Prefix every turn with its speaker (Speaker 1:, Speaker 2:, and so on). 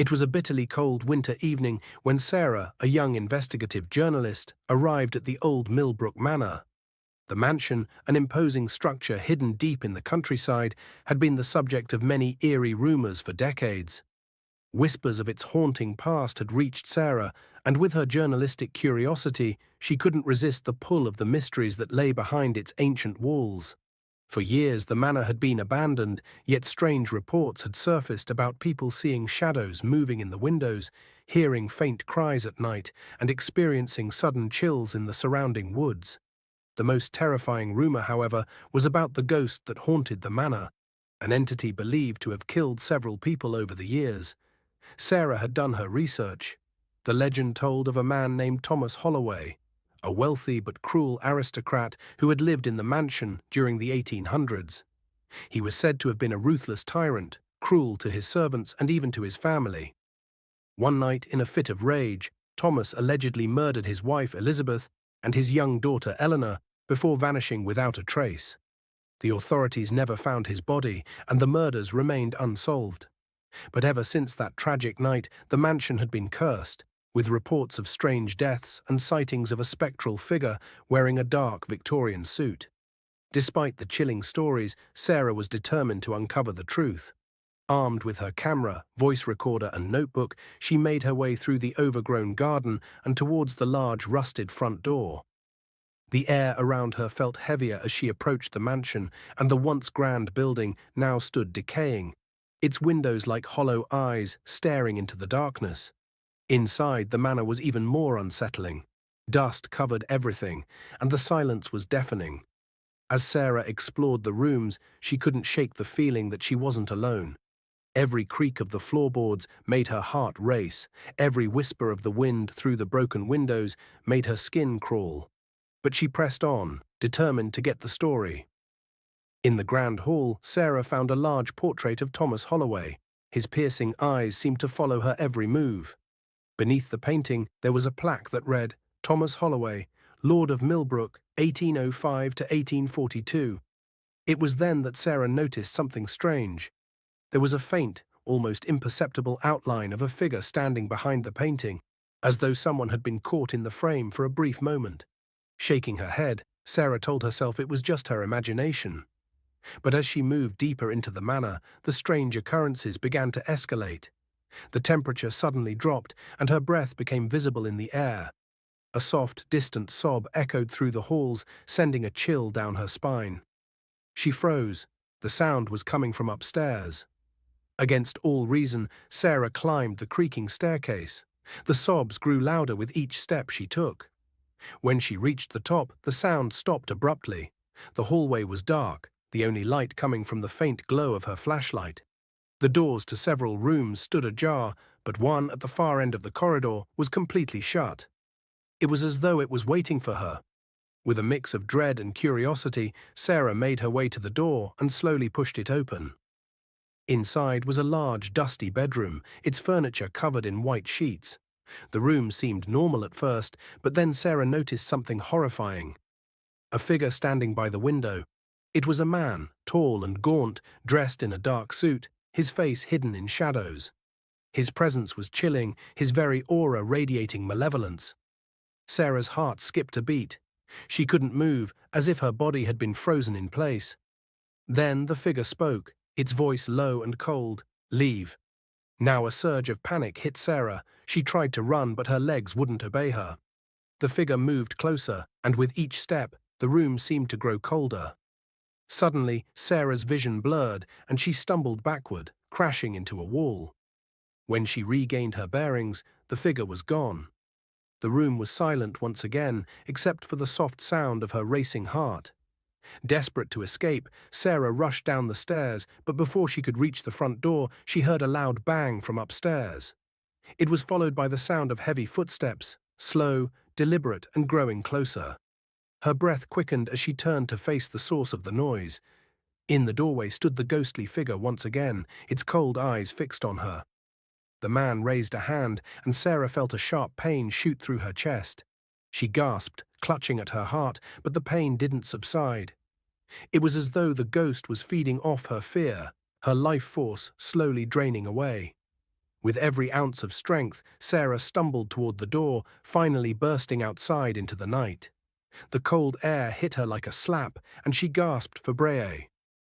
Speaker 1: It was a bitterly cold winter evening when Sarah, a young investigative journalist, arrived at the old Millbrook Manor. The mansion, an imposing structure hidden deep in the countryside, had been the subject of many eerie rumors for decades. Whispers of its haunting past had reached Sarah, and with her journalistic curiosity, she couldn't resist the pull of the mysteries that lay behind its ancient walls. For years the manor had been abandoned, yet strange reports had surfaced about people seeing shadows moving in the windows, hearing faint cries at night, and experiencing sudden chills in the surrounding woods. The most terrifying rumor, however, was about the ghost that haunted the manor, an entity believed to have killed several people over the years. Sarah had done her research. The legend told of a man named Thomas Holloway, a wealthy but cruel aristocrat who had lived in the mansion during the 1800s. He was said to have been a ruthless tyrant, cruel to his servants and even to his family. One night, in a fit of rage, Thomas allegedly murdered his wife Elizabeth and his young daughter Eleanor before vanishing without a trace. The authorities never found his body, and the murders remained unsolved. But ever since that tragic night, the mansion had been cursed, with reports of strange deaths and sightings of a spectral figure wearing a dark Victorian suit. Despite the chilling stories, Sarah was determined to uncover the truth. Armed with her camera, voice recorder and notebook, she made her way through the overgrown garden and towards the large rusted front door. The air around her felt heavier as she approached the mansion, and the once grand building now stood decaying, its windows like hollow eyes staring into the darkness. Inside, the manor was even more unsettling. Dust covered everything, and the silence was deafening. As Sarah explored the rooms, she couldn't shake the feeling that she wasn't alone. Every creak of the floorboards made her heart race. Every whisper of the wind through the broken windows made her skin crawl. But she pressed on, determined to get the story. In the grand hall, Sarah found a large portrait of Thomas Holloway. His piercing eyes seemed to follow her every move. Beneath the painting, there was a plaque that read, "Thomas Holloway, Lord of Millbrook, 1805 to 1842. It was then that Sarah noticed something strange. There was a faint, almost imperceptible outline of a figure standing behind the painting, as though someone had been caught in the frame for a brief moment. Shaking her head, Sarah told herself it was just her imagination. But as she moved deeper into the manor, the strange occurrences began to escalate. The temperature suddenly dropped, and her breath became visible in the air. A soft, distant sob echoed through the halls, sending a chill down her spine. She froze. The sound was coming from upstairs. Against all reason, Sarah climbed the creaking staircase. The sobs grew louder with each step she took. When she reached the top, the sound stopped abruptly. The hallway was dark, the only light coming from the faint glow of her flashlight. The doors to several rooms stood ajar, but one at the far end of the corridor was completely shut. It was as though it was waiting for her. With a mix of dread and curiosity, Sarah made her way to the door and slowly pushed it open. Inside was a large, dusty bedroom, its furniture covered in white sheets. The room seemed normal at first, but then Sarah noticed something horrifying. A figure standing by the window. It was a man, tall and gaunt, dressed in a dark suit, his face hidden in shadows. His presence was chilling, his very aura radiating malevolence. Sarah's heart skipped a beat. She couldn't move, as if her body had been frozen in place. Then the figure spoke, its voice low and cold. "Leave." Now a surge of panic hit Sarah. She tried to run, but her legs wouldn't obey her. The figure moved closer, and with each step, the room seemed to grow colder. Suddenly, Sarah's vision blurred, and she stumbled backward, crashing into a wall. When she regained her bearings, the figure was gone. The room was silent once again, except for the soft sound of her racing heart. Desperate to escape, Sarah rushed down the stairs, but before she could reach the front door, she heard a loud bang from upstairs. It was followed by the sound of heavy footsteps, slow, deliberate, and growing closer. Her breath quickened as she turned to face the source of the noise. In the doorway stood the ghostly figure once again, its cold eyes fixed on her. The man raised a hand, and Sarah felt a sharp pain shoot through her chest. She gasped, clutching at her heart, but the pain didn't subside. It was as though the ghost was feeding off her fear, her life force slowly draining away. With every ounce of strength, Sarah stumbled toward the door, finally bursting outside into the night. The cold air hit her like a slap, and she gasped for breath.